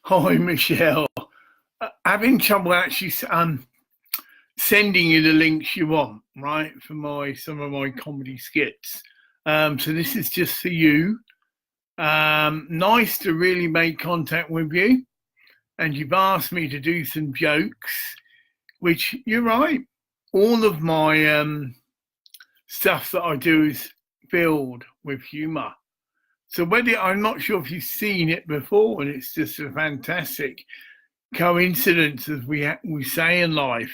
Hi, Michelle. Having trouble actually sending you the links you want, right, for my some of my comedy skits. So this is just for you. Nice to really make contact with you, and you've asked me to do some jokes, which you're right. All of my stuff that I do is filled with humour. So whether I'm not sure if you've seen it before, and it's just a fantastic coincidence, as we say in life.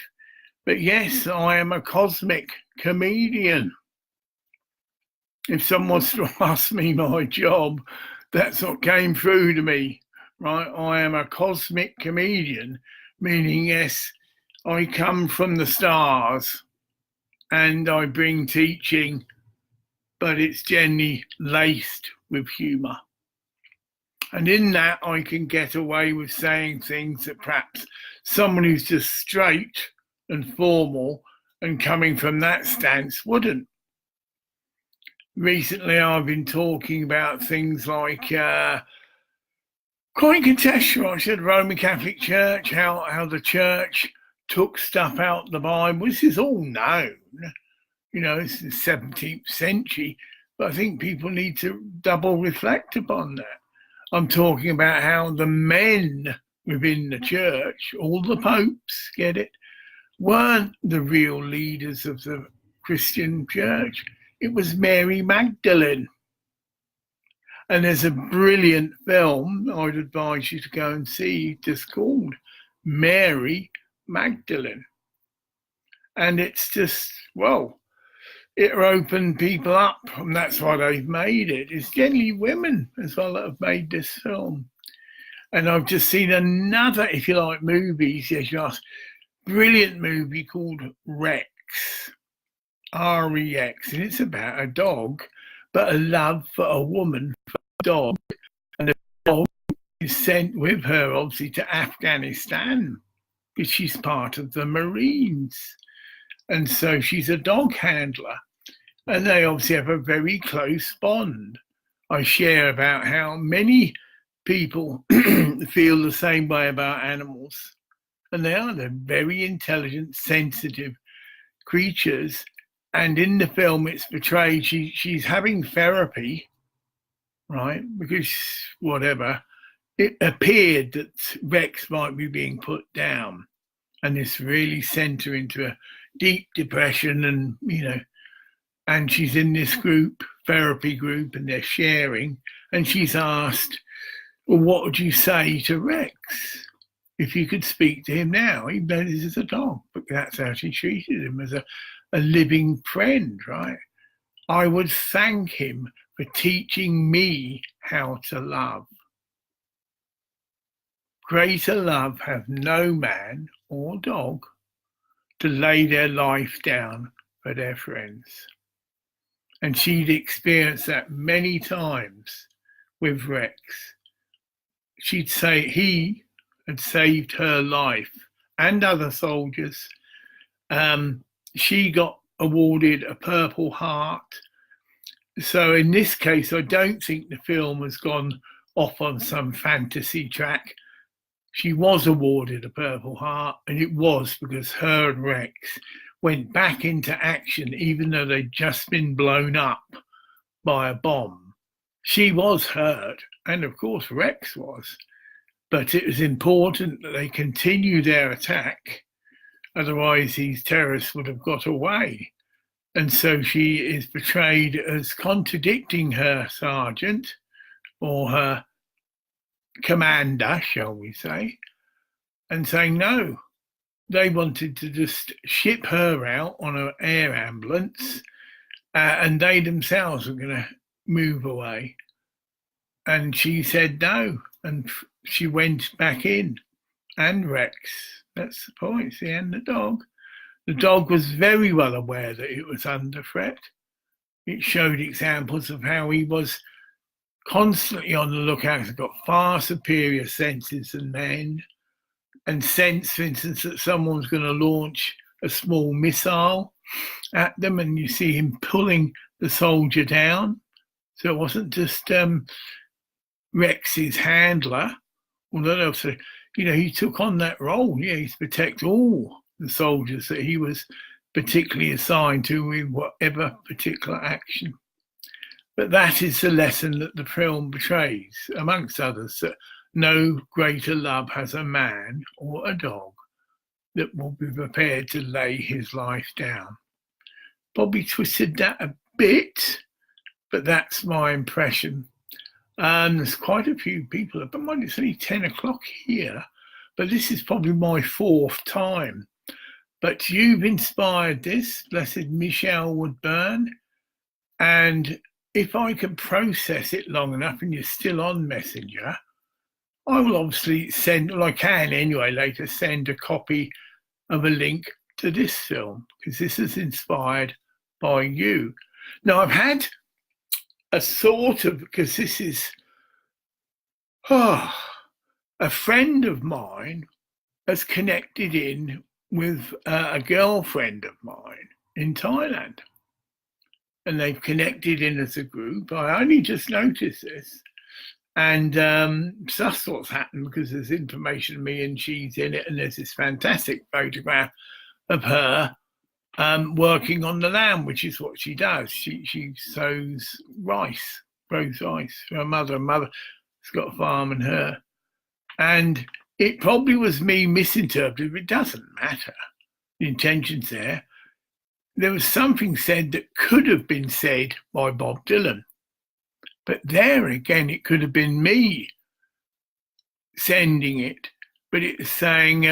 But yes, I am a cosmic comedian. If someone's to ask me my job, that's what came through to me, right? I am a cosmic comedian, meaning, yes, I come from the stars and I bring teaching, but it's generally laced with humour. And in that, I can get away with saying things that perhaps someone who's just straight and formal and coming from that stance wouldn't. Recently, I've been talking about things like quite contextual. I said Roman Catholic Church, how the church took stuff out of the Bible. This is all known. It's the 17th century, but I think people need to double reflect upon that. I'm talking about how the men within the church, all the popes, get it, weren't the real leaders of the Christian church. It was Mary Magdalene. And there's a brilliant film I'd advise you to go and see, just called Mary Magdalene. And it's just, well, it opened people up, and that's why they've made it. It's generally women as well that have made this film. And I've just seen another, if you like, movies, yes, you asked, brilliant movie called Rex, R-E-X, and it's about a dog, but a love for a woman, for a dog, and the dog is sent with her, obviously, to Afghanistan, because she's part of the Marines. And so she's a dog handler, and they obviously have a very close bond. I share about how many people feel the same way about animals, and they're very intelligent, sensitive creatures. And in the film, it's portrayed she's having therapy, right? Because whatever, it appeared that Rex might be being put down, and this really sent her into a deep depression, and she's in this therapy group, and they're sharing, and she's asked, well, what would you say to Rex if you could speak to him now, even though this is a dog? But that's how she treated him, as a living friend, right? I would thank him for teaching me how to love. Greater love hath no man or dog to lay their life down for their friends. And she'd experienced that many times with Rex. She'd say he had saved her life and other soldiers. She got awarded a Purple Heart. So in this case, I don't think the film has gone off on some fantasy track. She was awarded a Purple Heart, and it was because her and Rex went back into action, even though they'd just been blown up by a bomb. She was hurt, and of course Rex was, but it was important that they continue their attack. Otherwise, these terrorists would have got away. And so she is portrayed as contradicting her sergeant, or her commander, shall we say, and saying no. They wanted to just ship her out on an air ambulance, and they themselves were going to move away. And she said no, and she went back in. And Rex, that's the point, see, and the dog. The dog was very well aware that it was under threat. It showed examples of how he was constantly on the lookout. He's got far superior senses than men, and sense, for instance, that someone's going to launch a small missile at them, and you see him pulling the soldier down. So it wasn't just Rex's handler although they'll say, he took on that role, to protect all the soldiers that he was particularly assigned to in whatever particular action. But that is the lesson that the film betrays, amongst others, that no greater love has a man or a dog that will be prepared to lay his life down. Probably twisted that a bit, but that's my impression. There's quite a few people, but mind it's only 10 o'clock here, but this is probably my fourth time. But you've inspired this, blessed Michelle Woodburn, and if I can process it long enough and you're still on Messenger, I will obviously I can anyway later, send a copy of a link to this film, because this is inspired by you. Now, I've had a sort of, because this is, a friend of mine has connected in with a girlfriend of mine in Thailand. And they've connected in as a group. I only just noticed this. And so that's what's happened, because there's information of me and she's in it. And there's this fantastic photograph of her working on the land, which is what she does. She sows rice, grows rice for her mother. Her mother's got a farm and her. And it probably was me misinterpreted, but it doesn't matter. The intention's there. There was something said that could have been said by Bob Dylan. But there again, it could have been me sending it. But it's saying,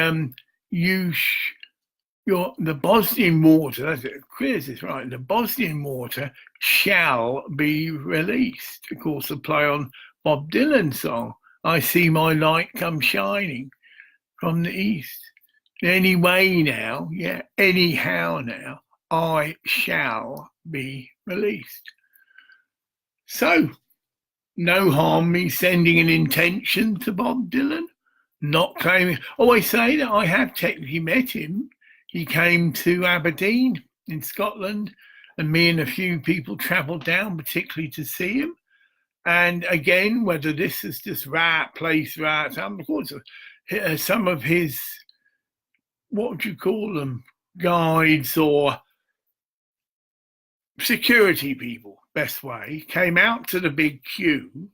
the Bosnian water, that's it, clears this right, the Bosnian water shall be released. Of course, a play on Bob Dylan's song, I see my light come shining from the east. Anyway now, anyhow now, I shall be released. So, no harm me sending an intention to Bob Dylan, not claiming. I say that I have technically met him. He came to Aberdeen in Scotland, and me and a few people travelled down, particularly to see him. And again, whether this is just of course, some of his, what would you call them, guides or security people, best way, came out to the big queue,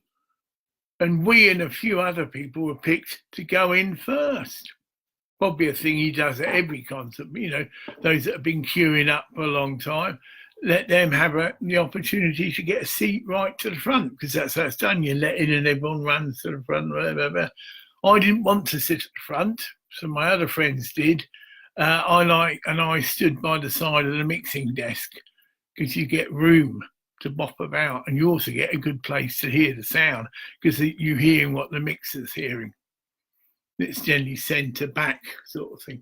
and we and a few other people were picked to go in first. Probably a thing he does at every concert, those that have been queuing up for a long time, let them have the opportunity to get a seat right to the front, because that's how it's done. You let in and everyone runs to the front. Blah. I didn't want to sit at the front, so my other friends did. I stood by the side of the mixing desk, because you get room to bop about, and you also get a good place to hear the sound, because you're hearing what the mixer's hearing. It's generally centre back sort of thing.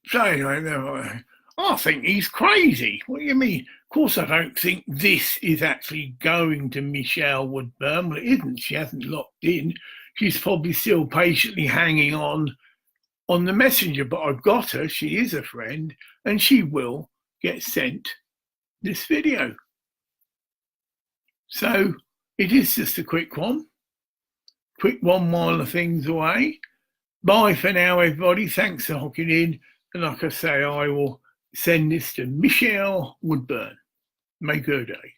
So anyway, I think he's crazy. What do you mean? Of course, I don't think this is actually going to Michelle Woodburn. Well, it isn't. She hasn't locked in. She's probably still patiently hanging on the messenger, but I've got her. She is a friend, and she will get sent this video. So it is just a quick one while the thing's away. Bye for now, everybody. Thanks for hooking in. And like I say, I will send this to Michelle Woodburn. Make her day.